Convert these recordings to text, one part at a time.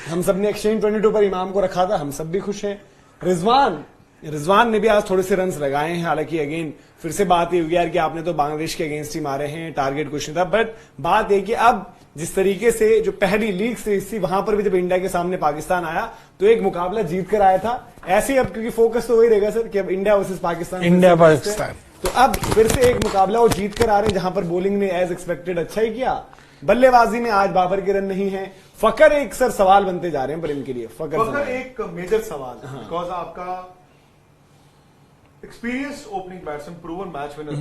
हम सब ने एक्सचेंज 22 पर इमाम को रखा था, हम सब भी खुश हैं। रिजवान ने भी आज थोड़े से रन्स लगाए हैं, हालांकि अगेन फिर से बात ये होगी यार कि आपने तो बांग्लादेश के अगेंस्ट ही मारे हैं, टारगेट कुछ नहीं था। बट बात है कि अब जिस तरीके से जो पहली लीग सीरीज थी वहां पर भी जब इंडिया के सामने पाकिस्तान आया तो एक मुकाबला जीत कर आया था। ऐसे ही अब क्योंकि फोकस तो वही रहेगा सर कि अब India versus Pakistan, India Pakistan, तो अब फिर से एक मुकाबला वो जीत कर आ रहे हैं जहां पर बॉलिंग ने एज एक्सपेक्टेड अच्छा ही किया। बल्लेबाजी में आज बाबर के रन नहीं है। फकर एक सर सवाल बनते जा रहे हैं पर इनके लिए फकर एक मेजर सवाल है, बिकॉज आपका experience opening batsman, proven match winner,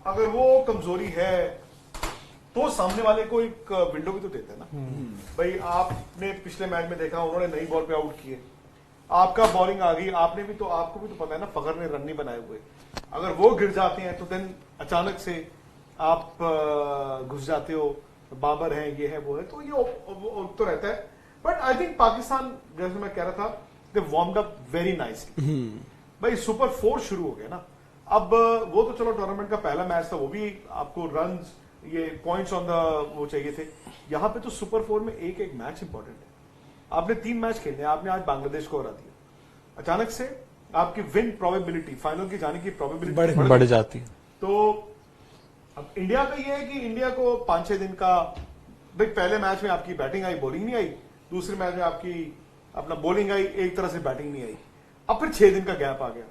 अगर वो कमजोरी है तो सामने वाले को एक विंडो भी तो देता है ना। भाई आपने पिछले मैच में देखा उन्होंने नई बॉल पे आउट किए, आपका बॉलिंग आ गई, आपने भी तो, आपको भी तो पता है ना फकर ने रन नहीं बनाए हुए, अगर वो गिर जाते हैं तो देन अचानक से आप घुस जाते हो, बाबर है, ये है, वो है, तो ये तो रहता है। बट आई थिंक पाकिस्तान, जैसे मैं कह रहा था, दे वार्म्ड अप वेरी नाइसली। भाई सुपर 4 शुरू हो गया ना, अब वो तो चलो टूर्नामेंट का पहला मैच था, वो भी आपको रन्स, ये पॉइंट्स ऑन द वो चाहिए थे। यहां पे तो सुपर 4 में एक एक मैच इंपॉर्टेंट है। आपने 3 मैच खेलने, आपने आज बांग्लादेश को हरा दिया, अचानक से आपकी विन प्रोबेबिलिटी, फाइनल की जाने की प्रोबेबिलिटी बढ़ जाती है। तो अब इंडिया का ये है कि इंडिया को 5-6 दिन का, भाई पहले मैच में आपकी बैटिंग आई, बॉलिंग नहीं आई, दूसरे मैच में आपकी अपना बॉलिंग आई, एक तरह से बैटिंग नहीं आई, अब फिर 6 दिन का गैप आ गया।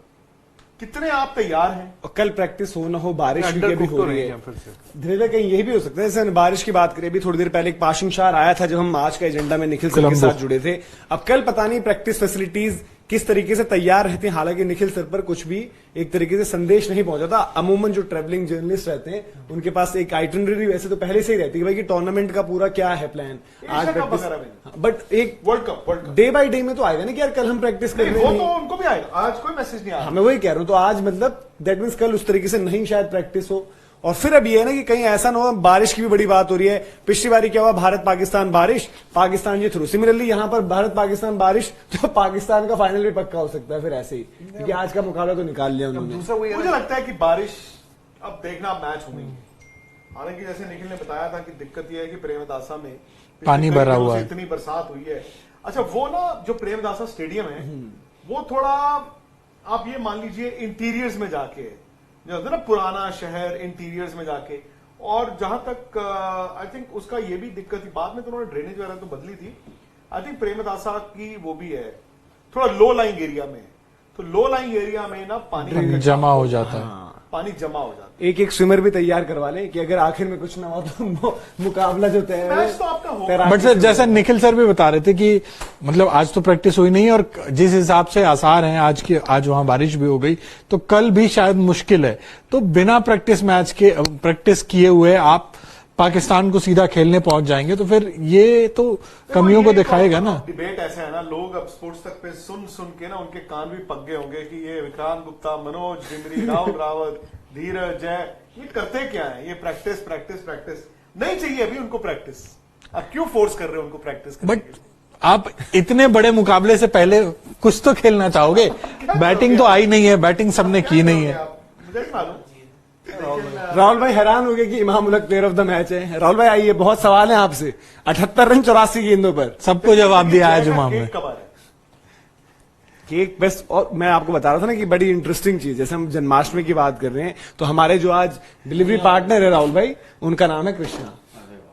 कितने आप तैयार हैं? और कल प्रैक्टिस हो ना हो, बारिश भी हो रही है, धीरे धीरे कहीं यही भी हो सकता है। जैसे बारिश की बात करें, अभी थोड़ी देर पहले एक पाशिंग शार आया था जब हम आज का एजेंडा में निखिल सर के साथ जुड़े थे। अब कल पता नहीं प्रैक्टिस फैसिलिटीज किस तरीके से तैयार रहते हैं, हालांकि निखिल सर पर कुछ भी एक तरीके से संदेश नहीं पहुंचा था। अमूमन जो ट्रेवलिंग जर्नलिस्ट रहते हैं उनके पास एक आइटनरी वैसे तो पहले से ही रहती है भाई कि टूर्नामेंट का पूरा क्या है प्लान, आज प्रैक्टिस, बट एक world cup day by day में तो आएगा ना कि यार कल हम प्रैक्टिस कर रहे हैं, वो तो उनको भी आएगा, आज कोई मैसेज नहीं आया। मैं वही कह रहा हूं, तो आज मतलब दैट मीन्स कल उस तरीके से नहीं शायद प्रैक्टिस हो। और फिर अब ये है ना कि कहीं ऐसा ना हो, बारिश की भी बड़ी बात हो रही है। पिछली बारी क्या हुआ, भारत पाकिस्तान बारिश, पाकिस्तान ये थ्रू, सिमिलरली यहां पर भारत पाकिस्तान बारिश, तो पाकिस्तान का फाइनल भी पक्का हो सकता है फिर ऐसे ही, क्योंकि आज का मुकाबला तो निकाल लिया उन्होंने। दूसरा मुझे लगता है कि बारिश अब देखना मैच होंगे, हालांकि जैसे निखिल ने बताया था कि दिक्कत यह है कि प्रेमदासा में पानी भरा हुआ है, इतनी बरसात हुई है। अच्छा वो ना जो प्रेमदासा स्टेडियम है वो थोड़ा आप ये मान लीजिए इंटीरियर्स में जाके, जो ना पुराना शहर इंटीरियर्स में जाके, और जहां तक आई थिंक उसका ये भी दिक्कत थी, बाद में तो उन्होंने ड्रेनेज वगैरह तो बदली थी। आई थिंक प्रेमदासा की वो भी है थोड़ा लो लाइंग एरिया में, तो लो लाइंग एरिया में ना पानी जमा हो जाता है, पानी जमा हो जाता है। एक स्विमर भी तैयार करवा ले कि अगर आखिर में कुछ ना हो तो मुकाबला जो तय है मैच तो आपका होगा। बट सर जैसा निखिल सर भी बता रहे थे कि मतलब आज तो प्रैक्टिस हुई नहीं, और जिस हिसाब से आसार हैं आज वहां बारिश भी हो गई, तो कल भी शायद मुश्किल है। तो बिना प्रैक्टिस किए हुए आप पाकिस्तान को सीधा खेलने पहुंच जाएंगे, तो फिर ये तो कमियों को दिखाएगा ना। डिबेट ऐसा है ना, लोग अब स्पोर्ट्स तक पे सुन के ना उनके कान भी पक गए होंगे कि ये विक्रांत गुप्ता, मनोज डिमरी, राहुल रावत, धीरज, जय, ये करते क्या है, ये प्रैक्टिस नहीं चाहिए अभी उनको प्रैक्टिस। अब क्यों फोर्स कर रहे हो उनको प्रैक्टिस? बट आप इतने बड़े मुकाबले से पहले कुछ तो खेलना चाहोगे। बैटिंग तो आई नहीं है, बैटिंग सबने की नहीं है। मुझे नहीं मालूम। राहुल भाई हैरान हो गए कि इमाम उलग प्लेयर ऑफ द मैच है। राहुल भाई आइए, बहुत सवाल है आपसे। 78 रन 84 गेंदों पर, सबको जवाब दिया है जुमा में। Cake best. और मैं आपको बता रहा था ना कि बड़ी इंटरेस्टिंग चीज, जैसे हम जन्माष्टमी की बात कर रहे हैं, तो हमारे जो आज डिलीवरी पार्टनर है राहुल भाई, उनका नाम है कृष्णा।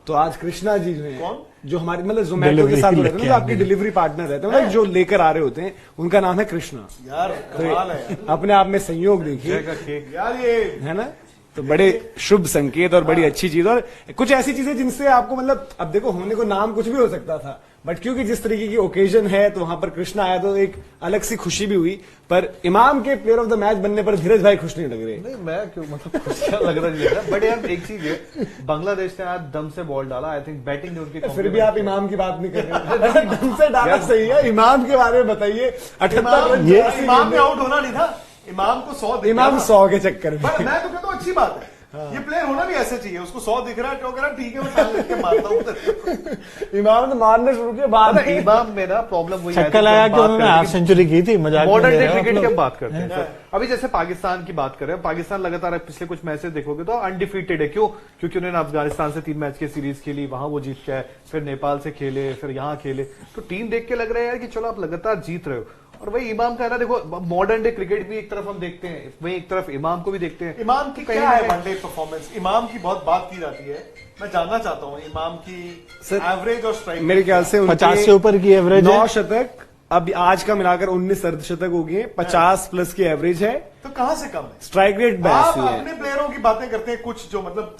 तो आज कृष्णा जी जो है, जो हमारे मतलब जोमेटो के साथ रहते हैं, तो आपकी डिलीवरी पार्टनर रहते हैं, मतलब जो लेकर आ रहे होते हैं, उनका नाम है कृष्णा। यार तो अपने आप में संयोग देखिए यार, ये है ना, तो बड़े शुभ संकेत और बड़ी अच्छी चीज। और कुछ ऐसी चीजें जिनसे आपको मतलब, अब देखो होने को नाम कुछ भी हो सकता था, बट क्योंकि जिस तरीके की ओकेजन है तो वहां पर कृष्णा आया तो एक अलग सी खुशी भी हुई। पर इमाम के प्लेयर ऑफ द मैच बनने पर धीरज भाई खुश नहीं लग रहे। नहीं मैं क्यों, मतलब खुश क्या लग रहा है, बट यार एक चीज है, बांग्लादेश ने आज दम से बॉल डाला। आई थिंक बैटिंग ने उनकी, फिर भी आप इमाम की बात नहीं कर रहे। दम से डाला सही है, इमाम के बारे में बताइए। 78 रन, इमाम में आउट होना नहीं था, इमाम को 100 इमाम 100 के चक्कर में। मैं तो कहता हूँ अच्छी बात है, ये प्लेयर होना भी ऐसे चाहिए, उसको 100 दिख रहा है, क्यों कह रहा है, ठीक है मैं साल लेके मारता हूँ उधर। इमाम ने मारने शुरू किया बाद में। इमाम में ना प्रॉब्लम वही छक्का लगा के उन्होंने हाफ सेंचुरी की थी, मजाक मॉडर्न डे क्रिकेट की हम बात करते हैं सर। अभी जैसे पाकिस्तान की बात करें, पाकिस्तान लगातार पिछले कुछ मैचेस देखोगे तो अनडिफीटेड है। क्यों? क्योंकि उन्होंने अफगानिस्तान से 3 मैच की सीरीज खेली, वहां वो जीत के आए, फिर नेपाल से खेले, फिर यहाँ खेले, तो टीम देख के लग रहा है यार कि चलो आप लगातार जीत रहे हो। और वही इमाम का है ना, देखो मॉडर्न डे क्रिकेट भी एक तरफ हम देखते हैं, वही एक तरफ इमाम को भी देखते हैं। इमाम की क्या है वनडे परफॉर्मेंस? इमाम की बहुत बात की जाती है, मैं जानना चाहता हूँ इमाम की एवरेज और स्ट्राइक। मेरे ख्याल से 50 से ऊपर की एवरेज 9 शतक, अब आज का मिलाकर 19 अर्धशतक हो गए, 50 प्लस की एवरेज है। तो कहां से कम है? स्ट्राइक रेट आप 82 है। अपने प्लेयरों की बातें करते हैं कुछ जो मतलब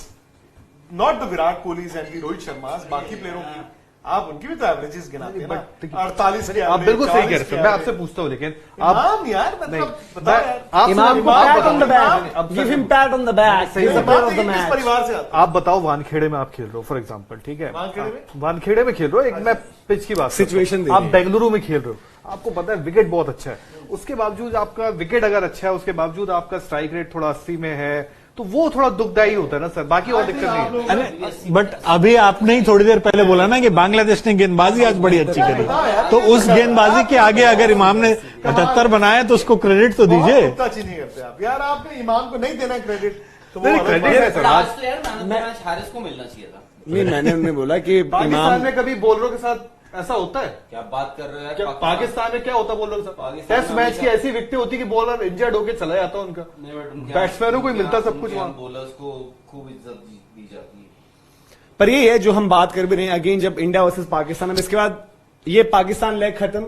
not the Virat Kohli and Rohit Sharma, बाकी प्लेयरों की आप उनकी भी तो एवरेजेस गिनाते हैं ना। 48 की आप बिल्कुल सही कह रहे हैं, मैं आपसे पूछता हूँ, लेकिन आप इमाम यार मतलब बताओ यार, आप इमाम को इमाम pat on the इमाम- back, give him pat on the back, सही he's the बात player बात of the है कि किस match। परिवार से आते आप बताओ वानखेड़े में आप खेल रहे हो फॉर एग्जांपल, ठीक है, वानखेड़े में? वानखेड़े में खेल रहे हो, एक मैं पिच की बात करता हूं। Situation आप देखिए। बेंगलुरु में खेल रहे हो, आपको पता है विकेट बहुत अच्छा है, उसके बावजूद आपका विकेट अगर अच्छा है, उसके बावजूद आपका स्ट्राइक रेट थोड़ा 80 में है, तो वो थोड़ा दुखदायी होता है ना सर, बाकी और दिक्कत नहीं है। अरे बट अभी आपने ही थोड़ी देर पहले बोला ना कि बांग्लादेश ने गेंदबाजी आज बड़ी अच्छी करी, तो उस गेंदबाजी के आगे अगर इमाम ने 75 बनाए तो उसको क्रेडिट तो दीजिए। नहीं करते आप यार, आपने इमाम को नहीं देना क्रेडिट, तो वो नहीं, अलग credit बात है है। सर। आज तो यार man of the match Haris को मिलना चाहिए था। नहीं, मैंने उन्हें बोला कि पाकिस्तान इमाम में कभी बॉलरों के साथ ऐसा होता है क्या बात कर रहे हो यार? क्या? पाकिस्तान में क्या होता है बॉलरों के साथ? पाकिस्तान टेस्ट में मैच की हमेशा- ऐसी विकेटें होती कि बॉलर इंजर्ड होकर चला जाता उनका। नहीं, but उनके बैट्समैनों को ही उनके मिलता सब उनके कुछ वहाँ। बॉलर्स को खूब इज्जत दी जाती है। पर ये है जो हम बात कर भी रहे हैं, अगेन जब इंडिया वर्सेस पाकिस्तान, अब इसके बाद ये पाकिस्तान लेग खत्म,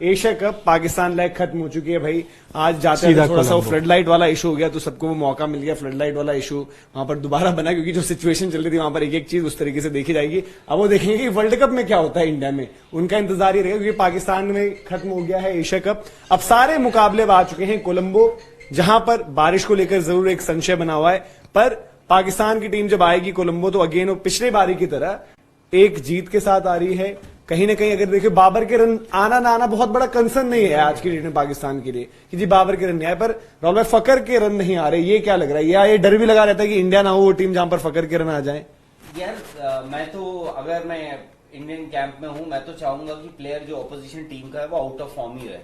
एशिया कप पाकिस्तान लेग खत्म हो चुकी है भाई। आज जाते सीधा हैं थोड़ा सा वो कोलंबो। फ्लड लाइट वाला इशू हो गया, तो सबको वो मौका मिल गया, फ्लड लाइट वाला इशू वहां पर दोबारा बना, क्योंकि जो सिचुएशन चल रही थी वहां पर एक एक चीज उस तरीके से देखी जाएगी। अब वो देखेंगे कि वर्ल्ड कप में क्या होता है इंडिया में, उनका इंतजार ही रहेगा, क्योंकि पाकिस्तान में खत्म हो गया है एशिया कप। अब सारे मुकाबले आ चुके हैं कोलंबो, जहां पर बारिश को लेकर जरूर एक संशय बना हुआ है, पर पाकिस्तान की टीम जब आएगी कोलंबो, तो अगेन वो पिछले बारी की तरह एक जीत के साथ आ रही है। कहीं ना कहीं अगर देखिए बाबर के रन आना ना आना बहुत बड़ा कंसर्न नहीं है आज की डेट में पाकिस्तान के लिए कि जी बाबर के रन नहीं आए, पर राहुल भाई फकर के रन नहीं आ रहे, ये क्या लग रहा है? या ये डर भी लगा रहता है कि इंडिया ना हो वो टीम जहां पर फकर के रन आ जाए? यार मैं तो अगर मैं इंडियन कैंप में हूं, मैं तो चाहूंगा कि प्लेयर जो ऑपोजिशन टीम का है वो आउट ऑफ फॉर्म ही रहे,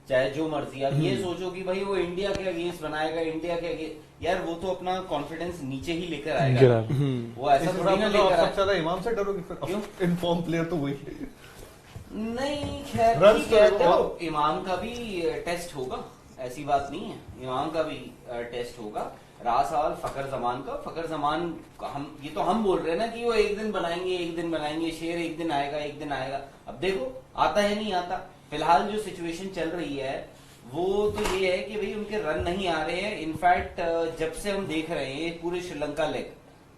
चाहे जो मर्जी। आप ये सोचो कि भाई वो इंडिया के अगेंस्ट बनाएगा, इंडिया के अगेंस्ट, यार वो तो अपना कॉन्फिडेंस नीचे ही लेकर आएगा, गिरा। वो ऐसा इस थोड़ी बार ना मतलब आप लेकर सबसे ज्यादा इमाम से डरोगे फिर? क्यों? इनफॉर्म प्लेयर तो वही। नहीं खैर Runs ठीक है, तो देखो इमाम का भी टेस्ट होगा, ऐसी बात नहीं है, इमाम का भी टेस्ट होगा। रहा सवाल फकर जमान का, फकर जमान हम ये तो हम बोल रहे हैं ना कि वो एक दिन बनाएंगे, एक दिन बनाएंगे, शेर एक दिन आएगा, एक दिन आएगा। अब देखो आता है नहीं आता। फिलहाल जो सिचुएशन चल रही है वो तो ये है कि भाई उनके रन नहीं आ रहे हैं। इनफैक्ट जब से हम देख रहे हैं पूरे श्रीलंका लेग,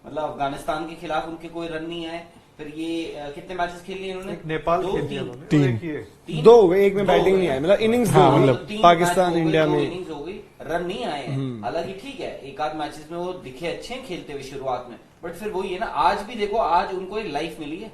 मतलब अफगानिस्तान के खिलाफ उनके कोई रन नहीं आए। फिर ये कितने मैचेस खेल लिए इन्होंने? नेपाल दो, खेल दिया तीन? उन्होंने। तीन। देखिए, तीन? दो हो गए, एक में दो बैटिंग हो नहीं गए। आई, मतलब इनिंग्स हाँ, दो हुई, मतलब तीन पाकिस्तान मैच हो गए, इंडिया दो में। इनिंग्स हो गई, रन नहीं आए हैं। हालांकि ठीक है एक आध मैचेस में वो दिखे अच्छे हैं खेलते हुए शुरुआत में, बट फिर वही है ना, आज भी देखो आज उनको एक लाइफ मिली है,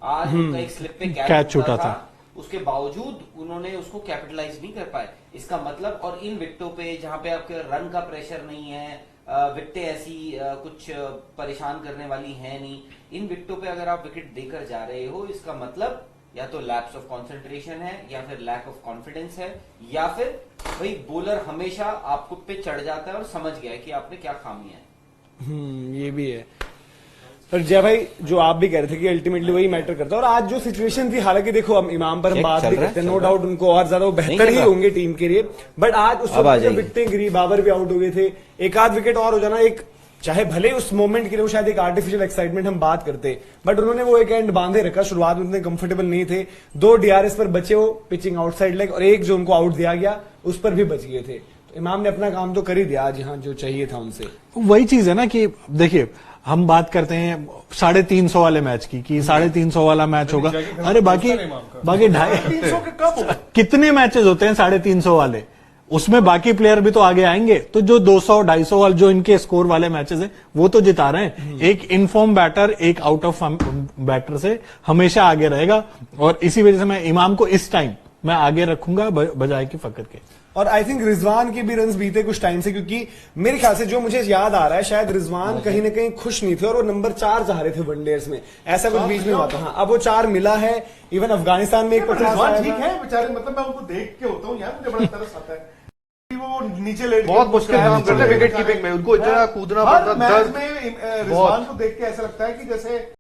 आज उनका एक स्लिप पे कैच छूटा था। उसके बावजूद उन्होंने उसको कैपिटलाइज नहीं कर पाए। इसका मतलब, और इन विकेटों पे जहां पे आपके रन का प्रेशर नहीं है, विकेटें ऐसी कुछ परेशान करने वाली है नहीं, इन विकेटों पे अगर आप विकेट देकर जा रहे हो, इसका मतलब या तो लैप्स ऑफ कंसंट्रेशन है, या फिर लैक ऑफ कॉन्फिडेंस है, या फिर भाई बॉलर हमेशा आपको पे चढ़ जाता है और समझ गया है कि आपने क्या खामी है। ये भी है। पर जय भाई जो आप भी कह रहे थे कि अल्टीमेटली वही मैटर करता है, और आज जो सिचुएशन थी, हालांकि देखो हम इमाम पर हम चेक बात चल भी रहा है, करते हैं, चल नो रहा है। डाउट उनको और ज्यादा वो नहीं बेहतर चल ही रहा। होंगे टीम के लिए, बट आज उस अब आ वक्त जब जाएगी। विकेटें गिरी, बाबर भी आउट हो गए थे, एक आध विकेट और हो जाना, एक चाहे भले उस मोमेंट के लिए वो शायद एक आर्टिफिशियल एक्साइटमेंट हम बात करते, बट उन्होंने वो एक एंड बांधे रखा, शुरुआत में उतने कंफर्टेबल नहीं थे, 2 DRS पर बचे वो पिचिंग आउटसाइड लेग, और एक जो उनको आउट दिया गया उस पर भी बच गए थे। तो इमाम ने अपना काम तो कर ही दिया आज, यहाँ जो चाहिए था उनसे। वही चीज है ना कि देखिए हम बात करते हैं 350 वाले मैच की, कि 350 वाला मैच होगा, अरे बाकी 300 के कब होगा? कितने मैचेस होते हैं 350 वाले, उसमें बाकी प्लेयर भी तो आगे आएंगे, तो जो 200 250 वाले जो इनके स्कोर वाले मैचेस हैं वो तो जिता रहे हैं। एक इनफॉर्म बैटर एक आउट ऑफ बैटर से हमेशा आगे रहेगा, और इसी वजह से मैं इमाम को इस टाइम मैं आगे रखूंगा बजाय कि फकर के। और आई थिंक रिजवान के भी रन्स बीते कुछ टाइम से, क्योंकि मेरे ख्याल से जो मुझे याद आ रहा है शायद रिजवान कहीं ना कहीं खुश नहीं थे और वो नंबर 4 चाह रहे थे वनडेज में, ऐसा कुछ बीच में हुआ था। हाँ, अब वो 4 मिला है। इवन अफगानिस्तान में एक रिजवान ठीक है बेचारे, मतलब मैं उनको देख के होता हूँ यार, मुझे बड़ा तरस आता है कि वो नीचे लेट बहुत मुश्किल काम करते हैं विकेट कीपिंग में, उनको इतना कूदना हर पड़ता मैच दर्द में रिजवान को देख के ऐसा लगता है कि जैसे